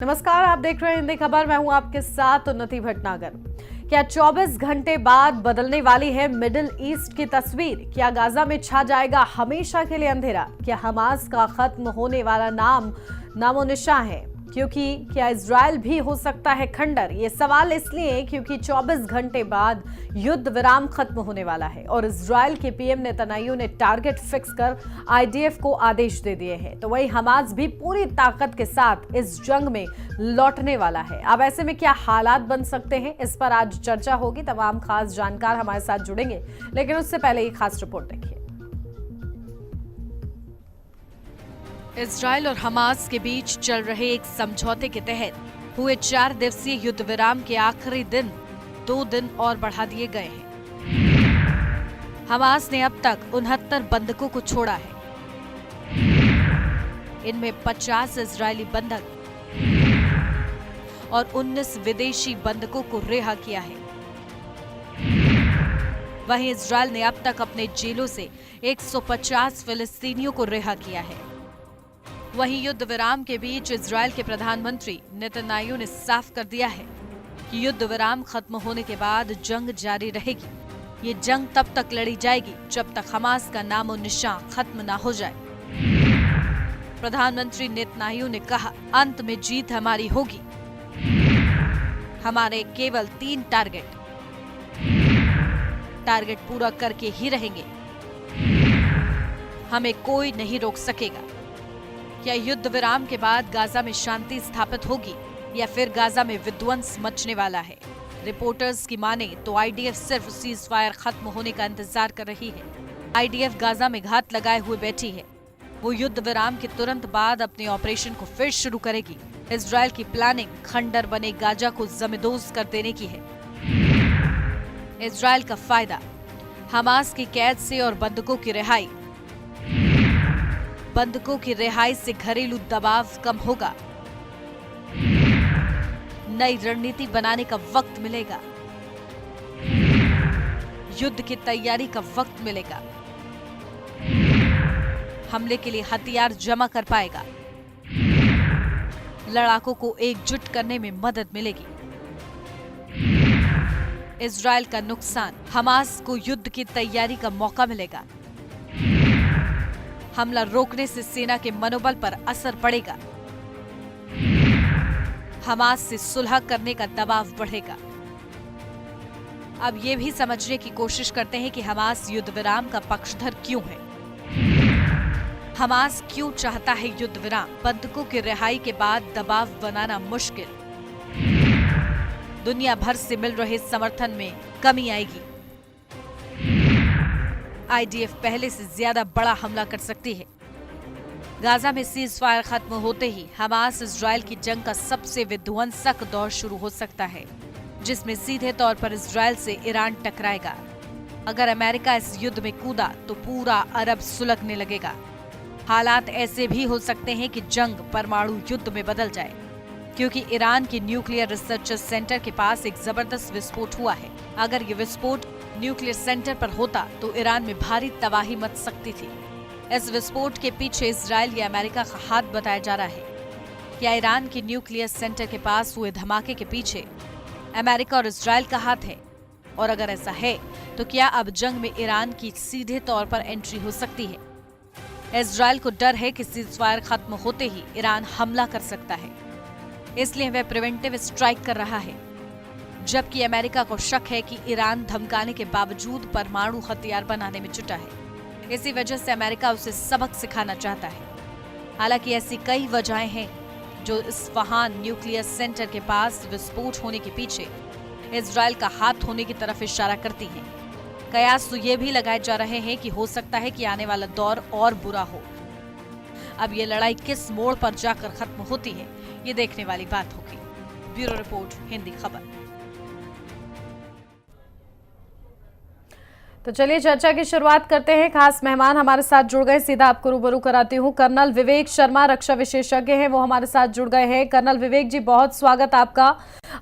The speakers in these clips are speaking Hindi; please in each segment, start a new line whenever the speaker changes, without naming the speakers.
नमस्कार, आप देख रहे हैं हिंदी खबर। मैं हूं आपके साथ उन्नति भटनागर। क्या 24 घंटे बाद बदलने वाली है मिडिल ईस्ट की तस्वीर? क्या गाजा में छा जाएगा हमेशा के लिए अंधेरा? क्या हमास का खत्म होने वाला नामो निशान है? क्योंकि क्या इजराइल भी हो सकता है खंडर? ये सवाल इसलिए क्योंकि 24 घंटे बाद युद्ध विराम खत्म होने वाला है और इजराइल के पीएम नेतन्याहू ने टारगेट फिक्स कर आईडीएफ को आदेश दे दिए हैं। तो वहीं हमास भी पूरी ताकत के साथ इस जंग में लौटने वाला है। अब ऐसे में क्या हालात बन सकते हैं, इस पर आज चर्चा होगी। तमाम खास जानकार हमारे साथ जुड़ेंगे, लेकिन उससे पहले एक खास रिपोर्ट देखिए। इजराइल और हमास के बीच चल रहे एक समझौते के तहत हुए 4 दिवसीय युद्ध विराम के आखिरी दिन 2 दिन और बढ़ा दिए गए हैं। हमास ने अब तक 69 बंधकों को छोड़ा है। इनमें 50 इजरायली बंधक और 19 विदेशी बंधकों को रिहा किया है। वहीं इजराइल ने अब तक अपने जेलों से 150 फिलिस्तीनियों को रिहा किया है। वहीं युद्ध विराम के बीच इजराइल के प्रधानमंत्री नेतन्याहू ने साफ कर दिया है कि युद्ध विराम खत्म होने के बाद जंग जारी रहेगी। ये जंग तब तक लड़ी जाएगी जब तक हमास का नामो निशान खत्म ना हो जाए। प्रधानमंत्री नेतन्याहू ने कहा, अंत में जीत हमारी होगी। हमारे केवल 3 टारगेट पूरा करके ही रहेंगे। हमें कोई नहीं रोक सकेगा। क्या युद्ध विराम के बाद गाजा में शांति स्थापित होगी या फिर गाजा में विध्वंस मचने वाला है? रिपोर्टर्स की माने तो आईडीएफ सिर्फ सीज फायर खत्म होने का इंतजार कर रही है। आईडीएफ गाजा में घात लगाए हुए बैठी है। वो युद्ध विराम के तुरंत बाद अपने ऑपरेशन को फिर शुरू करेगी। इजराइल की प्लानिंग खंडर बने गाजा को जमींदोज कर देने की है। इजराइल का फायदा, हमास की कैद से और बंधकों की रिहाई। बंधकों की रिहाई से घरेलू दबाव कम होगा। नई रणनीति बनाने का वक्त मिलेगा। युद्ध की तैयारी का वक्त मिलेगा। हमले के लिए हथियार जमा कर पाएगा। लड़ाकों को एकजुट करने में मदद मिलेगी। इजराइल का नुकसान, हमास को युद्ध की तैयारी का मौका मिलेगा। हमला रोकने से सेना के मनोबल पर असर पड़ेगा। हमास से सुलह करने का दबाव बढ़ेगा। अब ये भी समझने की कोशिश करते हैं कि हमास युद्ध विराम का पक्षधर क्यों है। हमास क्यों चाहता है युद्ध विराम? बंधकों की रिहाई के बाद दबाव बनाना मुश्किल। दुनिया भर से मिल रहे समर्थन में कमी आएगी। आईडीएफ पहले से ज्यादा बड़ा हमला कर सकती है। गाजा में सीज फायर खत्म होते ही हमास इजराइल की जंग का सबसे विध्वंसक दौर शुरू हो सकता है, जिसमें सीधे तौर पर इजराइल से ईरान टकराएगा। अगर अमेरिका इस युद्ध में कूदा तो पूरा अरब सुलगने लगेगा। हालात ऐसे भी हो सकते हैं कि जंग परमाणु युद्ध में बदल जाए, क्योंकि ईरान के न्यूक्लियर रिसर्च सेंटर के पास एक जबरदस्त विस्फोट हुआ है। अगर ये विस्फोट न्यूक्लियर सेंटर पर होता तो ईरान में भारी तबाही मच सकती थी। इस विस्फोट के पीछे इजराइल या अमेरिका का हाथ बताया जा रहा है। क्या ईरान के न्यूक्लियर सेंटर के पास हुए धमाके के पीछे अमेरिका और इजराइल का हाथ है? और अगर ऐसा है तो क्या अब जंग में ईरान की सीधे तौर पर एंट्री हो सकती है? इजराइल को डर है कि सीजफायर खत्म होते ही ईरान हमला कर सकता है, इसलिए वह प्रिवेंटिव स्ट्राइक कर रहा है। जबकि अमेरिका को शक है कि ईरान धमकाने के बावजूद परमाणु हथियार बनाने में जुटा है। इसी वजह से अमेरिका उसे सबक सिखाना चाहता है। हालांकि ऐसी कई वजहें हैं जो इस्फहान न्यूक्लियर सेंटर के पास विस्फोट होने के पीछे इजराइल का हाथ होने की तरफ इशारा करती हैं। कयास तो ये भी लगाए जा रहे हैं कि हो सकता है कि आने वाला दौर और बुरा हो। अब ये लड़ाई किस मोड़ पर जाकर खत्म होती है, ये देखने वाली बात होगी। ब्यूरो रिपोर्ट, हिंदी खबर। तो चलिए चर्चा की शुरुआत करते हैं। खास मेहमान हमारे साथ जुड़ गए, सीधा आपको रूबरू कराती हूँ। कर्नल विवेक शर्मा, रक्षा विशेषज्ञ हैं, वो हमारे साथ जुड़ गए हैं। कर्नल विवेक जी, बहुत स्वागत आपका।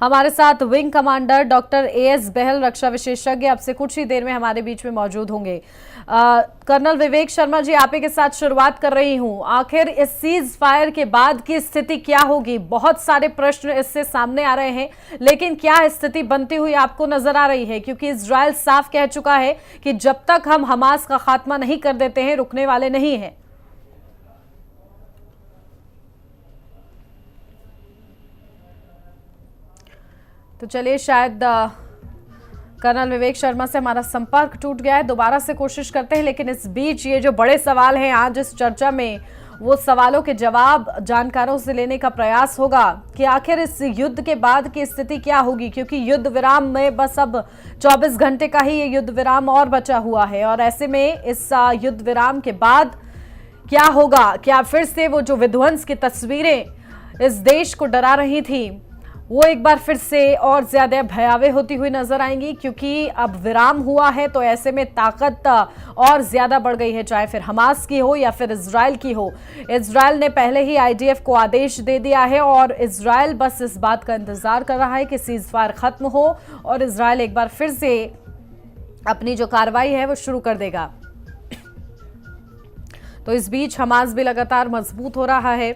हमारे साथ विंग कमांडर डॉक्टर एएस बहल, रक्षा विशेषज्ञ, अब से कुछ ही देर में हमारे बीच में मौजूद होंगे। कर्नल विवेक शर्मा जी, आप ही के साथ शुरुआत कर रही हूं। आखिर इस सीज फायर के बाद की स्थिति क्या होगी? बहुत सारे प्रश्न इससे सामने आ रहे हैं, लेकिन क्या स्थिति बनती हुई आपको नजर आ रही है? क्योंकि इजराइल साफ कह चुका है कि जब तक हम हमास का खात्मा नहीं कर देते हैं, रुकने वाले नहीं हैं। तो चलिए, शायद कर्नल विवेक शर्मा से हमारा संपर्क टूट गया है, दोबारा से कोशिश करते हैं। लेकिन इस बीच ये जो बड़े सवाल हैं आज इस चर्चा में, वो सवालों के जवाब जानकारों से लेने का प्रयास होगा कि आखिर इस युद्ध के बाद की स्थिति क्या होगी। क्योंकि युद्ध विराम में बस अब 24 घंटे का ही ये युद्ध विराम और बचा हुआ है, और ऐसे में इस युद्ध विराम के बाद क्या होगा? क्या फिर से वो जो विध्वंस की तस्वीरें इस देश को डरा रही थी, वो एक बार फिर से और ज्यादा भयावह होती हुई नजर आएंगी? क्योंकि अब विराम हुआ है तो ऐसे में ताकत और ज्यादा बढ़ गई है, चाहे फिर हमास की हो या फिर इजराइल की हो। इजराइल ने पहले ही आईडीएफ को आदेश दे दिया है और इजराइल बस इस बात का इंतजार कर रहा है कि सीज फायर खत्म हो और इजराइल एक बार फिर से अपनी जो कार्रवाई है वो शुरू कर देगा। तो इस बीच हमास भी लगातार मजबूत हो रहा है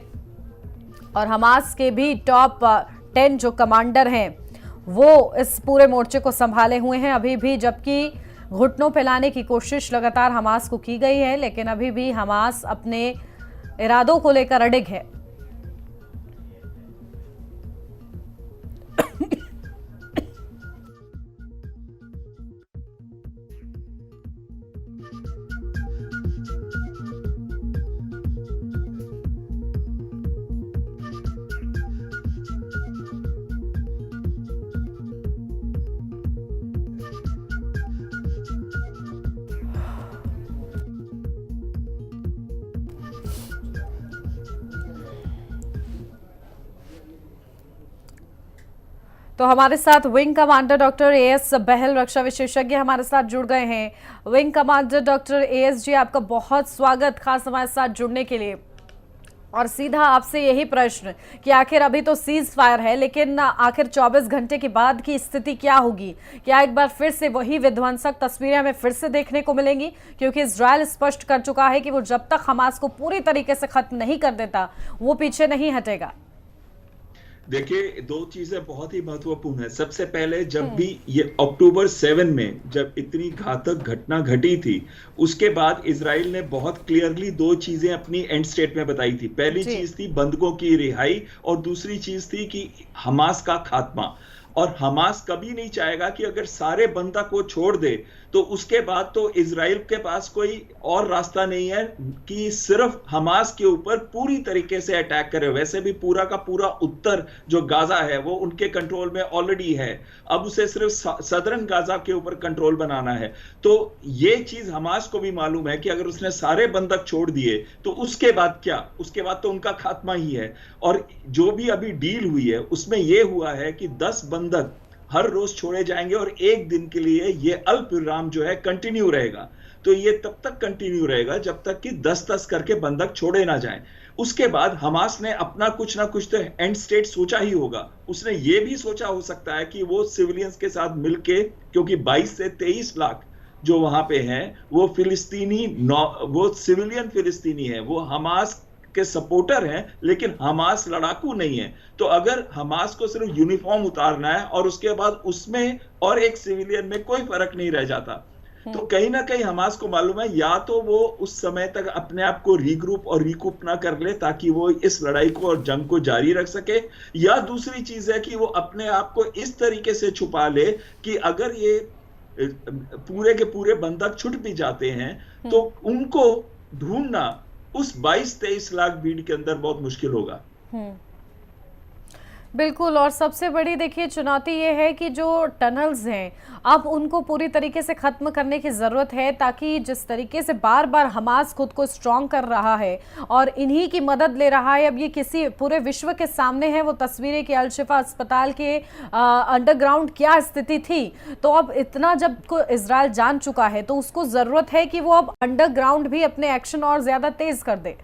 और हमास के भी टॉप 10 जो कमांडर हैं वो इस पूरे मोर्चे को संभाले हुए हैं अभी भी, जबकि घुटनों पे लाने की कोशिश लगातार हमास को की गई है, लेकिन अभी भी हमास अपने इरादों को लेकर अडिग है। तो हमारे साथ विंग कमांडर डॉक्टर एएस बहल, रक्षा विशेषज्ञ, हमारे साथ जुड़ गए हैं। विंग कमांडर डॉक्टर एएस जी, आपका बहुत स्वागत खास हमारे साथ जुड़ने के लिए। और सीधा आपसे यही प्रश्न कि आखिर अभी तो सीज फायर है, लेकिन आखिर 24 घंटे के बाद की स्थिति क्या होगी? क्या एक बार फिर से वही विध्वंसक तस्वीरें हमें फिर से देखने को मिलेंगी? क्योंकि इजराइल स्पष्ट कर चुका है कि वो जब तक हमास को पूरी तरीके से खत्म नहीं कर देता, वो पीछे नहीं हटेगा।
देखिए, दो चीजें बहुत ही महत्वपूर्ण है। सबसे पहले, जब भी ये अक्टूबर 7 में जब इतनी घातक घटना घटी थी, उसके बाद इजराइल ने बहुत क्लियरली दो चीजें अपनी एंड स्टेट में बताई थी। पहली चीज थी बंधकों की रिहाई और दूसरी चीज थी कि हमास का खात्मा। और हमास कभी नहीं चाहेगा कि अगर सारे बंधक को छोड़ दे तो उसके बाद तो इजराइल के पास कोई और रास्ता नहीं है कि सिर्फ हमास के ऊपर पूरी तरीके से अटैक करे। वैसे भी पूरा का पूरा उत्तर जो गाजा है वो उनके कंट्रोल में ऑलरेडी है, अब उसे सिर्फ सदर्न गाजा के ऊपर कंट्रोल बनाना है। तो ये चीज हमास को भी मालूम है कि अगर उसने सारे बंधक छोड़ दिए तो उसके बाद क्या? उसके बाद तो उनका खात्मा ही है। और जो भी अभी डील हुई है उसमें यह हुआ है कि 10 बंधक हर रोज छोड़े जाएंगे और एक दिन के लिए ये अल्प विराम जो है कंटिन्यू रहेगा। तो ये तब तक कंटिन्यू रहेगा जब तक कि 10-10 करके बंधक छोड़े ना जाएं। उसके बाद हमास ने अपना कुछ ना कुछ तो एंड स्टेट सोचा ही होगा। उसने ये भी सोचा हो सकता है कि वो सिविलियंस के साथ मिलके, क्योंकि 22 से 23 लाख जो वहां पे हैं वो फिलिस्तीनी, वो सिविलियन फिलिस्तीनी है, वो हमास के सपोर्टर हैं, लेकिन हमास लड़ाकू नहीं है। तो अगर हमास को सिर्फ यूनिफॉर्म उतारना है और उसके बाद उसमें और एक सिविलियन में कोई फर्क नहीं रह जाता, तो कहीं ना कहीं हमास को मालूम है या तो वो उस समय तक अपने आप को रीग्रुप और रिकूप ना कर ले ताकि वो इस लड़ाई को और जंग को जारी रख सके, या दूसरी चीज है कि वो अपने आप को इस तरीके से छुपा ले कि अगर ये पूरे के पूरे बंधक छूट भी जाते हैं तो उनको ढूंढना उस 22-23 लाख भीड़ के अंदर बहुत मुश्किल होगा।
बिल्कुल। और सबसे बड़ी देखिए चुनौती ये है कि जो टनल्स हैं अब उनको पूरी तरीके से खत्म करने की ज़रूरत है, ताकि जिस तरीके से बार बार हमास खुद को स्ट्रॉन्ग कर रहा है और इन्हीं की मदद ले रहा है, अब ये किसी पूरे विश्व के सामने है वो तस्वीरें कि अल-शिफा अस्पताल के अंडरग्राउंड क्या स्थिति थी। तो अब इतना जब को इजराइल जान चुका है तो उसको ज़रूरत है कि वो अब अंडरग्राउंड भी अपने एक्शन और ज़्यादा तेज़ कर दे।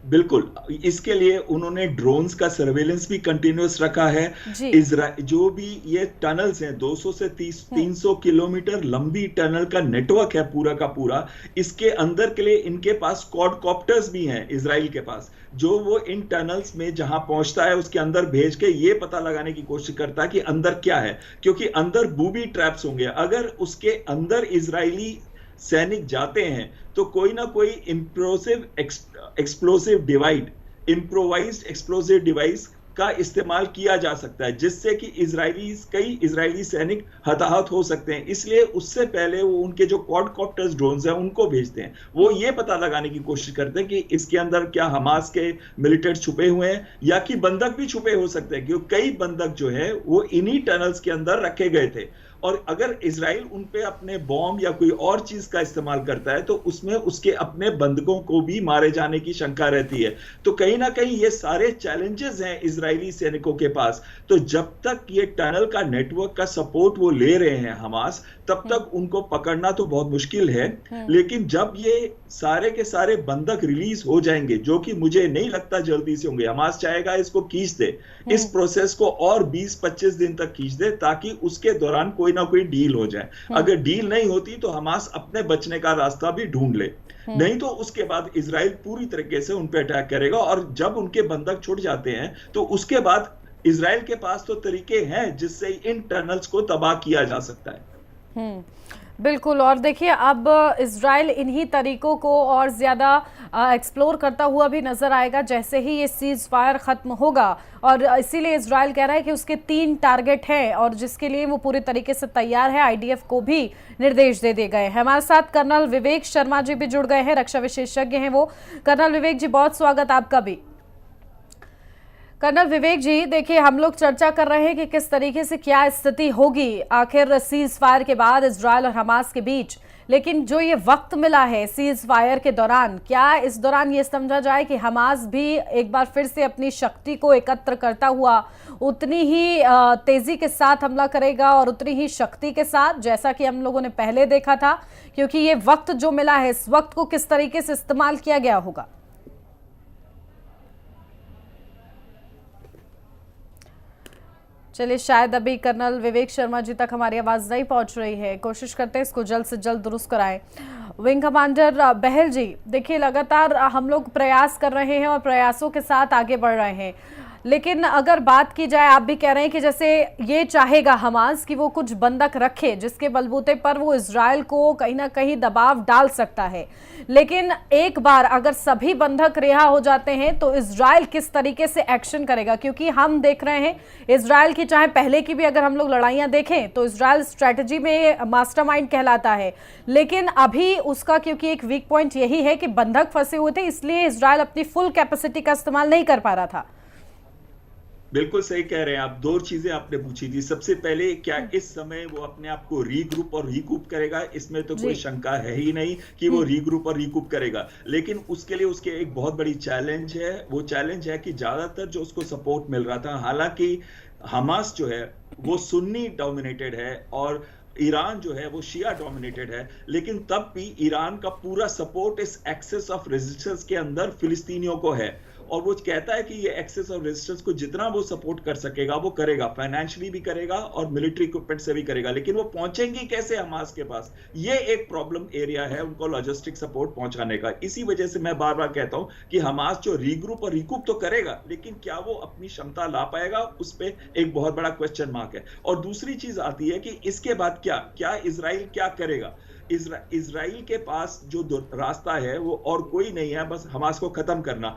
बिल्कुल, इसके लिए उन्होंने ड्रोन्स का सर्वेलेंस भी कंटिन्यूअस रखा है।
जी।
जो भी ये टनल्स हैं, 200 से 300 किलोमीटर लंबी टनल का नेटवर्क है पूरा का पूरा। इसके अंदर के लिए इनके पास क्वाडकॉप्टर्स भी हैं इजराइल के पास, जो वो इन टनल्स में जहां पहुंचता है उसके अंदर भेज के ये पता लगाने की कोशिश करता है कि अंदर क्या है, क्योंकि अंदर बूबी ट्रैप्स होंगे। अगर उसके अंदर इजरायली सैनिक जाते हैं तो कोई ना कोई इम्प्रोवाइज्ड एक्सप्लोसिव डिवाइस का इस्तेमाल किया जा सकता है, जिससे कि कई इजरायली सैनिक हताहत हो सकते हैं। इसलिए उससे पहले वो उनके जो क्वाडकॉप्टर्स ड्रोन्स हैं उनको भेजते हैं। वो ये पता लगाने की कोशिश करते हैं कि इसके अंदर क्या हमास के मिलिटेंट छुपे हुए हैं या कि बंधक भी छुपे हो सकते हैं, क्योंकि कई बंधक जो है वो इन्हीं टनल्स के अंदर रखे गए थे। और अगर इजराइल उन पे अपने बॉम्ब या कोई और चीज का इस्तेमाल करता है तो उसमें उसके अपने बंधकों को भी मारे जाने की शंका रहती है। तो कहीं ना कहीं ये सारे चैलेंजेस हैं इजरायली सैनिकों के पास। तो जब तक ये टनल का नेटवर्क का सपोर्ट वो ले रहे हैं हमास, तब तक उनको पकड़ना तो बहुत मुश्किल है। लेकिन जब ये सारे के सारे बंधक रिलीज हो जाएंगे, जो कि मुझे नहीं लगता जल्दी से होंगे, हमास चाहेगा इसको खींच दे, इस प्रोसेस को और 20-25 दिन तक खींच दे, ताकि उसके दौरान कोई ना कोई डील हो जाए। अगर डील नहीं होती तो हमास अपने बचने का रास्ता भी ढूंढ ले, नहीं तो उसके बाद इजराइल पूरी तरीके से उन पे अटैक करेगा। और जब उनके बंधक छूट जाते हैं तो उसके बाद इजराइल के पास तो तरीके हैं जिससे इन टनल्स को तबाह किया जा सकता है।
बिल्कुल। और देखिए, अब इजराइल इन्हीं तरीकों को और ज़्यादा एक्सप्लोर करता हुआ भी नज़र आएगा जैसे ही ये सीज फायर ख़त्म होगा। और इसीलिए इजराइल कह रहा है कि उसके 3 टारगेट हैं और जिसके लिए वो पूरी तरीके से तैयार है। आईडीएफ को भी निर्देश दे दिए गए हैं। हमारे साथ कर्नल विवेक शर्मा जी भी जुड़ गए हैं, रक्षा विशेषज्ञ हैं वो। कर्नल विवेक जी, बहुत स्वागत आपका भी। कर्नल विवेक जी, देखिए, हम लोग चर्चा कर रहे हैं कि किस तरीके से क्या स्थिति होगी आखिर सीज फायर के बाद इजराइल और हमास के बीच। लेकिन जो ये वक्त मिला है सीज फायर के दौरान, क्या इस दौरान ये समझा जाए कि हमास भी एक बार फिर से अपनी शक्ति को एकत्र करता हुआ उतनी ही तेजी के साथ हमला करेगा और उतनी ही शक्ति के साथ, जैसा कि हम लोगों ने पहले देखा था? क्योंकि ये वक्त जो मिला है, इस वक्त को किस तरीके से इस्तेमाल किया गया होगा? चलिए, शायद अभी कर्नल विवेक शर्मा जी तक हमारी आवाज नहीं पहुंच रही है। कोशिश करते हैं इसको जल्द से जल्द दुरुस्त कराएं। विंग कमांडर बहल जी, देखिए, लगातार हम लोग प्रयास कर रहे हैं और प्रयासों के साथ आगे बढ़ रहे हैं। लेकिन अगर बात की जाए, आप भी कह रहे हैं कि जैसे ये चाहेगा हमास कि वो कुछ बंधक रखे जिसके बलबूते पर वो इजराइल को कहीं ना कहीं दबाव डाल सकता है। लेकिन एक बार अगर सभी बंधक रिहा हो जाते हैं तो इजराइल किस तरीके से एक्शन करेगा? क्योंकि हम देख रहे हैं इजराइल की, चाहे पहले की भी अगर हम लोग लड़ाइयां देखें तो इजराइल स्ट्रेटजी में मास्टरमाइंड कहलाता है। लेकिन अभी उसका क्योंकि एक वीक पॉइंट यही है कि बंधक फंसे हुए थे, इसलिए इजराइल अपनी फुल कैपेसिटी का इस्तेमाल नहीं कर पा रहा था।
बिल्कुल सही कह रहे हैं आप। 2 चीजें आपने पूछी थी। सबसे पहले, क्या इस समय वो अपने आप को रीग्रुप और रिकूप करेगा? इसमें तो कोई शंका है ही नहीं कि वो रीग्रुप और रिकूप करेगा। लेकिन उसके लिए उसके एक बहुत बड़ी चैलेंज है। वो चैलेंज है कि ज्यादातर जो उसको सपोर्ट मिल रहा था, हालांकि हमास जो है वो सुन्नी डोमिनेटेड है और ईरान जो है वो शिया डोमिनेटेड है, लेकिन तब भी ईरान का पूरा सपोर्ट इस एक्सेस ऑफ रेजिस्टेंस के अंदर फिलिस्तीनियों को है। और वो कहता है कि ये एक्सेस ऑफ रेजिस्टेंस को जितना वो सपोर्ट कर सकेगा वो करेगा, फाइनेंशियली भी करेगा और मिलिट्री इक्विपमेंट से भी करेगा। लेकिन वो पहुंचेंगे कैसे हमास के पास? ये एक प्रॉब्लम एरिया है उनको लॉजिस्टिक सपोर्ट पहुंचाने का। इसी वजह से मैं बार बार कहता हूं कि हमास जो रीग्रुप और रिकूप तो करेगा, लेकिन क्या वो अपनी क्षमता ला पाएगा, उस पर एक बहुत बड़ा क्वेश्चन मार्क है। और दूसरी चीज आती है कि इसके बाद क्या इजराइल क्या करेगा? इजराइल के पास जो रास्ता है वो और कोई नहीं है, बस हमास को खत्म करना।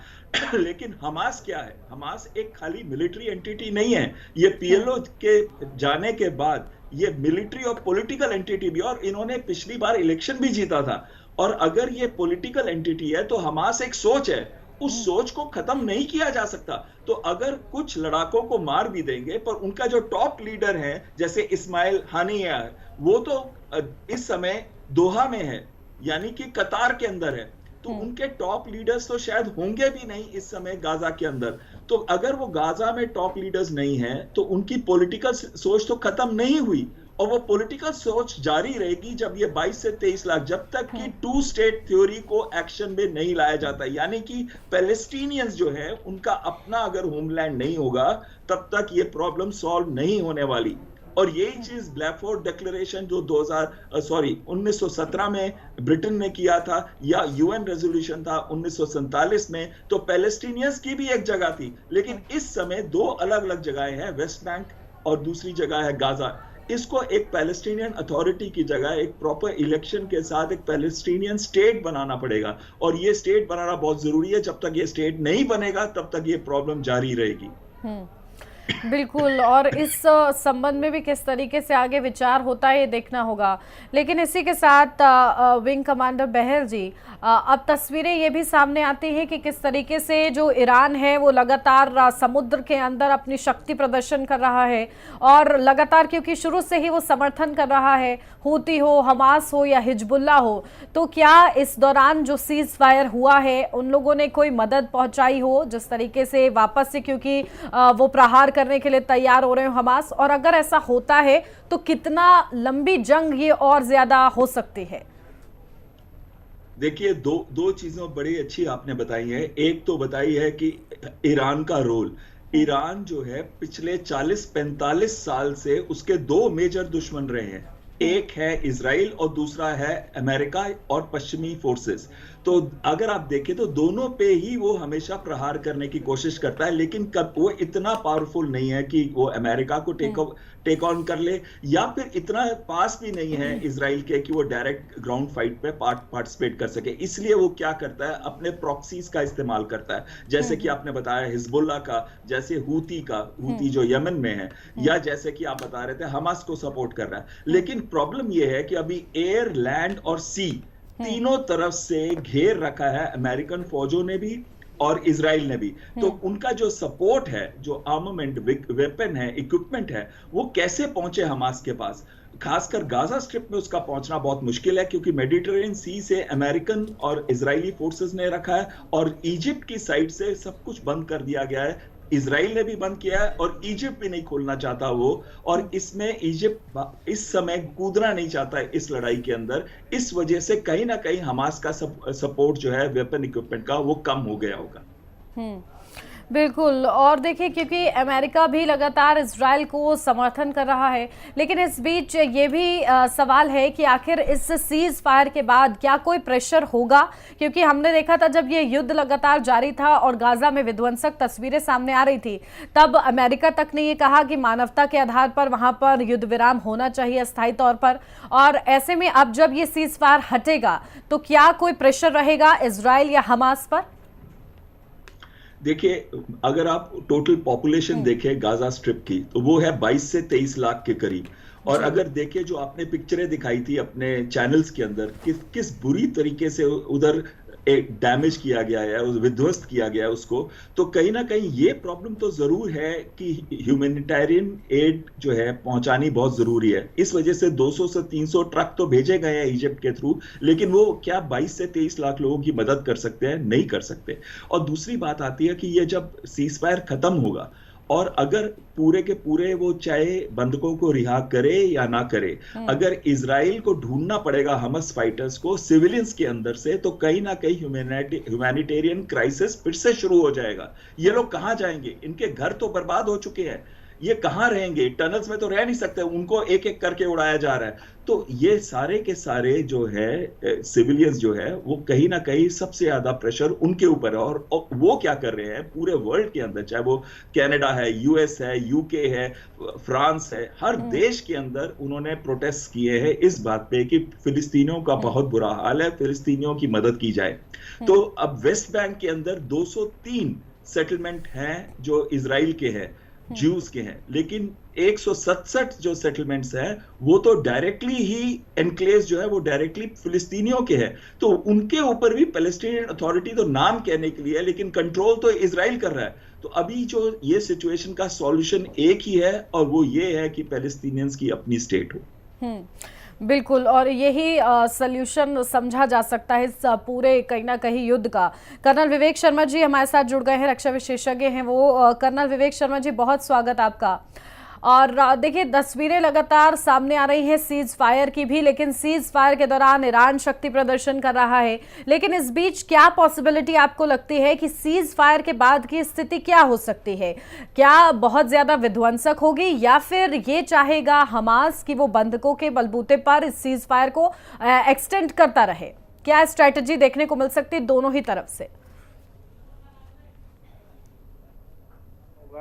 लेकिन हमास क्या है? हमास एक खाली मिलिट्री एंटिटी नहीं है। ये पीएलओ के जाने के बाद ये मिलिट्री और पॉलिटिकल एंटिटी भी, और इन्होंने पिछली बार इलेक्शन भी जीता था। और अगर ये पॉलिटिकल एंटिटी है तो हमास एक सोच है, उस सोच को खत्म नहीं किया जा सकता। तो अगर कुछ लड़ाकों को मार भी देंगे, पर उनका जो टॉप लीडर है जैसे इस्माइल हानिया है, वो तो इस समय दोहा में है, यानी कि कतार के अंदर है। तो उनके टॉप लीडर्स तो शायद होंगे भी नहीं इस समय गाजा के अंदर। तो अगर वो गाजा में टॉप लीडर्स नहीं है तो उनकी पॉलिटिकल सोच तो खत्म नहीं हुई। और वो पॉलिटिकल सोच जारी रहेगी जब ये 22 से 23 लाख, जब तक कि टू स्टेट थ्योरी को एक्शन में नहीं लाया जाता, यानी कि पैलेस्टीनियंस जो है उनका अपना अगर होमलैंड नहीं होगा तब तक ये प्रॉब्लम सॉल्व नहीं होने वाली। और यही चीज ब्लैफोर्ड डिक्लेरेशन जो 1917 में ब्रिटेन ने किया था, या यूएन रेजोल्यूशन था 1947 में, तो पैलेस्टीनियंस की भी एक जगह थी, लेकिन इस समय दो अलग अलग जगहें हैं, वेस्ट बैंक और दूसरी जगह है गाजा। इसको एक पैलेस्टीनियन अथॉरिटी की जगह एक प्रॉपर इलेक्शन के साथ एक पैलेस्टीनियन स्टेट बनाना पड़ेगा, और ये स्टेट बनाना बहुत जरूरी है। जब तक ये स्टेट नहीं बनेगा तब तक ये प्रॉब्लम जारी रहेगी।
बिल्कुल, और इस संबंध में भी किस तरीके से आगे विचार होता है ये देखना होगा। लेकिन इसी के साथ विंग कमांडर बहल जी, अब तस्वीरें ये भी सामने आती हैं कि किस तरीके से जो ईरान है वो लगातार समुद्र के अंदर अपनी शक्ति प्रदर्शन कर रहा है, और लगातार क्योंकि शुरू से ही वो समर्थन कर रहा है, हूती हो, हमास हो या हिजबुल्ला हो, तो क्या इस दौरान जो सीज फायर हुआ है उन लोगों ने कोई मदद पहुंचाई हो जिस तरीके से वापस से, क्योंकि वो प्रहार करने के लिए तैयार हो रहे हो हमास, और अगर ऐसा होता है तो कितना लंबी जंग ये और ज्यादा हो सकती है?
देखिए, दो चीजें बड़ी अच्छी आपने बताई है। एक तो बताई है कि ईरान का रोल, ईरान जो है पिछले 40-45 साल से उसके दो मेजर दुश्मन रहे हैं, एक है इजराइल और दूसरा है अमेरिका और पश्चिमी फोर्सेस। तो अगर आप देखें तो दोनों पे ही वो हमेशा प्रहार करने की कोशिश करता है, लेकिन कब वो इतना पावरफुल नहीं है कि वो अमेरिका को टेक ऑन कर ले, या फिर इतना पास भी नहीं है इजराइल के कि वो डायरेक्ट ग्राउंड फाइट पे पार्टिसिपेट कर सके। इसलिए वो क्या करता है, अपने प्रॉक्सीज का इस्तेमाल करता है, जैसे कि आपने बताया हिजबुल्ला का, जैसे हूती जो यमन में है, या जैसे कि आप बता रहे थे हमास को सपोर्ट कर रहा है। लेकिन प्रॉब्लम ये है कि अभी एयर, लैंड और सी तीनों तरफ से घेर रखा है अमेरिकन फौजों ने भी और इजराइल ने भी। तो उनका जो सपोर्ट है, जो आर्मामेंट, वेपन है, इक्विपमेंट है, वो कैसे पहुंचे हमास के पास? खासकर गाजा स्ट्रिप में उसका पहुंचना बहुत मुश्किल है, क्योंकि मेडिटेरेनियन सी से अमेरिकन और इजरायली फोर्सेस ने रखा है, और इजिप्ट की साइड से सब कुछ बंद कर दिया गया है। इजराइल ने भी बंद किया है और इजिप्ट भी नहीं खोलना चाहता वो, और इसमें इजिप्ट इस समय कूदना नहीं चाहता है इस लड़ाई के अंदर। इस वजह से कहीं ना कहीं हमास का सपोर्ट जो है वेपन इक्विपमेंट का वो कम हो गया होगा।
बिल्कुल, और देखिए क्योंकि अमेरिका भी लगातार इजराइल को समर्थन कर रहा है, लेकिन इस बीच ये भी सवाल है कि आखिर इस सीज फायर के बाद क्या कोई प्रेशर होगा, क्योंकि हमने देखा था जब ये युद्ध लगातार जारी था और गाजा में विध्वंसक तस्वीरें सामने आ रही थी, तब अमेरिका तक ने ये कहा कि मानवता के आधार पर वहां पर युद्ध विराम होना चाहिए अस्थायी तौर पर। और ऐसे में अब जब ये सीज फायर हटेगा तो क्या कोई प्रेशर रहेगा इजराइल या हमास पर?
देखिए, अगर आप टोटल पॉपुलेशन देखें गाजा स्ट्रिप की, तो वो है 22 से 23 लाख के करीब। और अगर देखें जो आपने पिक्चरें दिखाई थी अपने चैनल्स के अंदर, किस बुरी तरीके से उधर एक डैमेज किया गया है, विध्वस्त किया गया है उसको, तो कहीं ना कहीं ये प्रॉब्लम तो जरूर है कि ह्यूमैनिटेरियन एड जो है पहुंचानी बहुत जरूरी है। इस वजह से 200 से 300 ट्रक तो भेजे गए हैं इजिप्ट के थ्रू, लेकिन वो क्या 22 से 23 लाख लोगों की मदद कर सकते हैं? नहीं कर सकते। और दूसरी बात आती है कि ये जब सीज फायर खत्म होगा, और अगर पूरे के पूरे वो चाहे बंधकों को रिहा करे या ना करे, अगर इजराइल को ढूंढना पड़ेगा हमास फाइटर्स को सिविलियंस के अंदर से, तो कहीं ना कहीं ह्यूमैनिटेरियन क्राइसिस फिर से शुरू हो जाएगा। ये लोग कहां जाएंगे? इनके घर तो बर्बाद हो चुके हैं, ये कहां रहेंगे? टनल्स में तो रह नहीं सकते, उनको एक एक करके उड़ाया जा रहा है। तो ये सारे के सारे जो है सिविलियंस जो है, वो कहीं ना कहीं सबसे ज्यादा प्रेशर उनके ऊपर है। और वो क्या कर रहे हैं पूरे वर्ल्ड के अंदर, चाहे वो कनाडा है, यूएस है, यूके है, फ्रांस है, हर देश के अंदर उन्होंने प्रोटेस्ट किए हैं इस बात पे कि फिलिस्तीनियों का बहुत बुरा हाल है, फिलिस्तीनियों की मदद की जाए। तो अब वेस्ट बैंक के अंदर 203 सेटलमेंट हैं जो इजराइल के हैं, ज्यूज के हैं, लेकिन 167 जो सेटलमेंट्स हैं वो तो डायरेक्टली ही एनक्लेव्स जो है वो डायरेक्टली फिलिस्तीनियों के हैं। तो उनके ऊपर भी पैलेस्टीनियन अथॉरिटी तो नाम कहने के लिए, लेकिन कंट्रोल तो इजराइल कर रहा है। तो अभी जो ये सिचुएशन का सॉल्यूशन एक ही है, और वो ये है कि पैलेस्टीनियंस की अपनी स्टेट हो।
बिल्कुल, और यही सल्यूशन समझा जा सकता है इस पूरे कहीं ना कहीं युद्ध का। कर्नल विवेक शर्मा जी हमारे साथ जुड़ गए हैं, रक्षा विशेषज्ञ हैं वो। कर्नल विवेक शर्मा जी, बहुत स्वागत आपका। और देखिए तस्वीरें लगातार सामने आ रही हैं सीज फायर की भी, लेकिन सीज फायर के दौरान ईरान शक्ति प्रदर्शन कर रहा है। लेकिन इस बीच क्या पॉसिबिलिटी आपको लगती है कि सीज फायर के बाद की स्थिति क्या हो सकती है? क्या बहुत ज्यादा विध्वंसक होगी या फिर ये चाहेगा हमास कि वो बंधकों के बलबूते पर इस सीज फायर को एक्सटेंड करता रहे? क्या स्ट्रेटजी देखने को मिल सकती है दोनों ही तरफ से?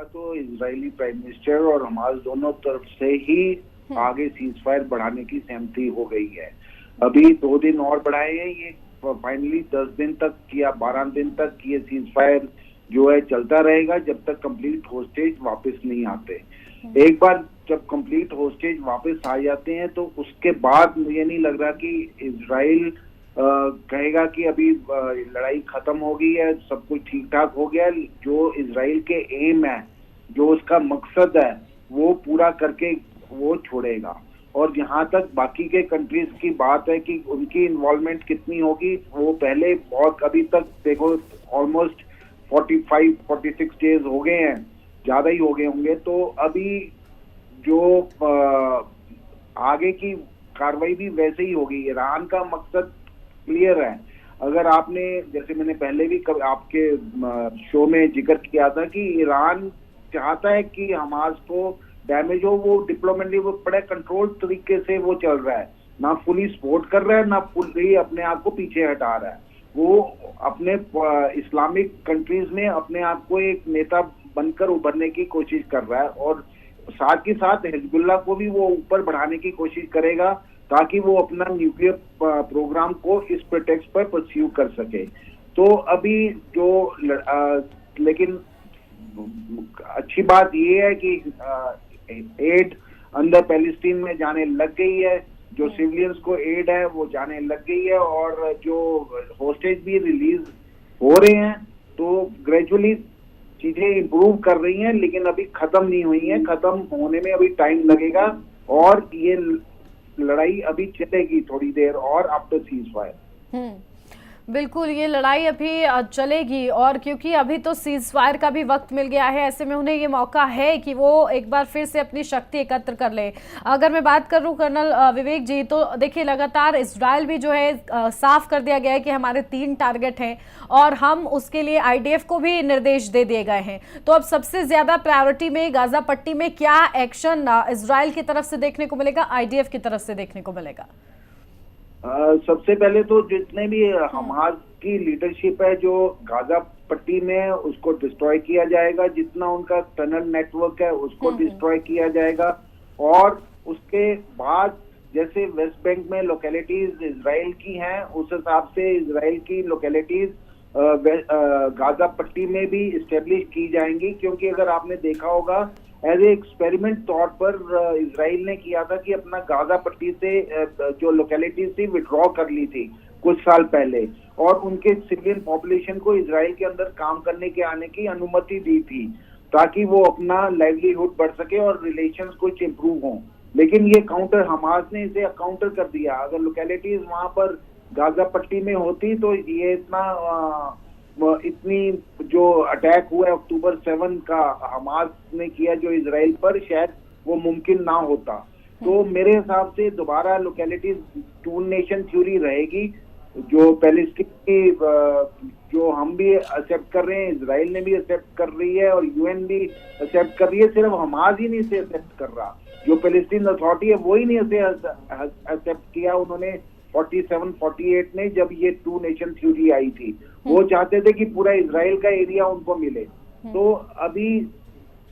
तो इजरायली प्राइम मिनिस्टर और हमास दोनों तरफ से ही आगे सीज फायर बढ़ाने की सहमति हो गई है। अभी 2 दिन और बढ़ाए हैं, ये फाइनली 10 दिन तक या 12 दिन तक ये सीज फायर जो है चलता रहेगा जब तक कंप्लीट होस्टेज वापस नहीं आते। एक बार जब कंप्लीट होस्टेज वापस आ जाते हैं तो उसके बाद मुझे नहीं लग रहा कि इजराइल कहेगा कि अभी लड़ाई खत्म हो गई है, सब कुछ ठीक ठाक हो गया। जो इजराइल के एम है, जो उसका मकसद है, वो पूरा करके वो छोड़ेगा। और जहां तक बाकी के कंट्रीज की बात है कि उनकी इन्वॉल्वमेंट कितनी होगी, वो पहले बहुत अभी तक देखो ऑलमोस्ट 45-46 डेज हो गए हैं, ज्यादा ही हो गए होंगे। तो अभी जो आगे की कार्रवाई भी वैसे ही होगी। ईरान का मकसद क्लियर है। अगर आपने, जैसे मैंने पहले भी आपके शो में जिक्र किया था कि ईरान चाहता है कि हमास को डैमेज हो, वो डिप्लोमेटिक वो बड़े कंट्रोल तरीके से वो चल रहा है, ना फुली सपोर्ट कर रहा है, ना फुली अपने आप को पीछे हटा रहा है। वो अपने इस्लामिक कंट्रीज में अपने आप को एक नेता बनकर उभरने की कोशिश कर रहा है और साथ ही साथ हिजबुल्लाह को भी वो ऊपर बढ़ाने की कोशिश करेगा ताकि वो अपना न्यूक्लियर प्रोग्राम को इस प्रेटेक्स्ट पर परस्यू कर सके। तो अभी जो लेकिन अच्छी बात ये है कि एड अंदर पैलेस्टीन में जाने लग गई है, जो सिविलियंस को एड है वो जाने लग गई है और जो होस्टेज भी रिलीज हो रहे हैं। तो ग्रेजुअली चीजें इम्प्रूव कर रही हैं, लेकिन अभी खत्म नहीं हुई है। खत्म होने में अभी टाइम लगेगा और ये लड़ाई अभी चलेगी थोड़ी देर और आफ्टर सीज फायर।
बिल्कुल, ये लड़ाई अभी चलेगी और क्योंकि अभी तो सीज फायर का भी वक्त मिल गया है, ऐसे में उन्हें ये मौका है कि वो एक बार फिर से अपनी शक्ति एकत्र कर ले। अगर मैं बात करूं कर्नल विवेक जी, तो देखिए लगातार इजराइल भी जो है साफ कर दिया गया है कि हमारे 3 टारगेट हैं और हम उसके लिए आईडीएफ को भी निर्देश दे दिए गए हैं। तो अब सबसे ज्यादा प्रायोरिटी में गाजा पट्टी में क्या एक्शन इजराइल की तरफ से देखने को मिलेगा, आईडीएफ की तरफ से देखने को मिलेगा?
सबसे पहले तो जितने भी हमास की लीडरशिप है जो गाजा पट्टी में, उसको डिस्ट्रॉय किया जाएगा। जितना उनका टनल नेटवर्क है उसको डिस्ट्रॉय किया जाएगा। और उसके बाद जैसे वेस्ट बैंक में लोकेलिटीज इजराइल की हैं, उस हिसाब से इजराइल की लोकेलिटीज गाजा पट्टी में भी इस्टेब्लिश की जाएंगी। क्योंकि अगर आपने देखा होगा एज ए एक्सपेरिमेंट तौर पर इजराइल ने किया था कि अपना गाजा पट्टी से जो लोकेलिटीज थी विड्रॉ कर ली थी कुछ साल पहले और उनके सिविलियन पॉपुलेशन को इजराइल के अंदर काम करने के आने की अनुमति दी थी ताकि वो अपना लाइवलीहुड बढ़ सके और रिलेशंस कुछ इम्प्रूव हों। लेकिन ये काउंटर, हमास ने इसे काउंटर कर दिया। अगर लोकेलिटीज वहां पर गाजा पट्टी में होती तो ये इतनी जो अटैक हुआ है अक्टूबर 7 का हमास ने किया जो इजराइल पर, शायद वो मुमकिन ना होता। तो मेरे हिसाब से दोबारा लोकेलिटीज 2 नेशन थ्योरी रहेगी, जो पैलेस्टीन की जो हम भी एक्सेप्ट कर रहे हैं, इजराइल ने भी एक्सेप्ट कर रही है और यूएन भी एक्सेप्ट कर रही है। सिर्फ हमास ही नहीं इसे एक्सेप्ट कर रहा, जो पैलेस्टीन अथॉरिटी है वो ही नहीं इसे एक्सेप्ट किया। उन्होंने 47-48 में जब ये 2 नेशन थ्योरी आई थी, वो चाहते थे कि पूरा इजराइल का एरिया उनको मिले। तो अभी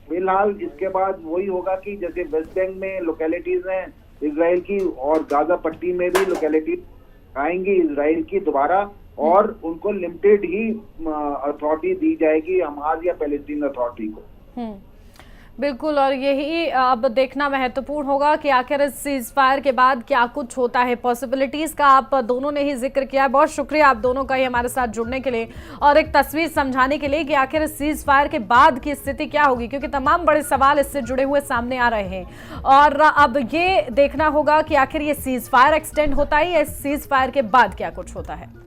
फिलहाल इसके बाद वही होगा कि जैसे वेस्ट बैंक में लोकेलिटीज हैं इजराइल की और गाजा पट्टी में भी लोकेलिटीज आएंगी इजराइल की दोबारा और उनको लिमिटेड ही अथॉरिटी दी जाएगी हमास या पैलेस्टीन अथॉरिटी को।
बिल्कुल, और यही अब देखना महत्वपूर्ण होगा कि आखिर इस सीज फायर के बाद क्या कुछ होता है। पॉसिबिलिटीज का आप दोनों ने ही जिक्र किया। बहुत शुक्रिया आप दोनों का ही हमारे साथ जुड़ने के लिए और एक तस्वीर समझाने के लिए कि आखिर इस सीज फायर के बाद की स्थिति क्या होगी, क्योंकि तमाम बड़े सवाल इससे जुड़े हुए सामने आ रहे हैं और अब ये देखना होगा कि आखिर ये सीज फायर एक्सटेंड होता है या इस सीज फायर के बाद क्या कुछ होता है।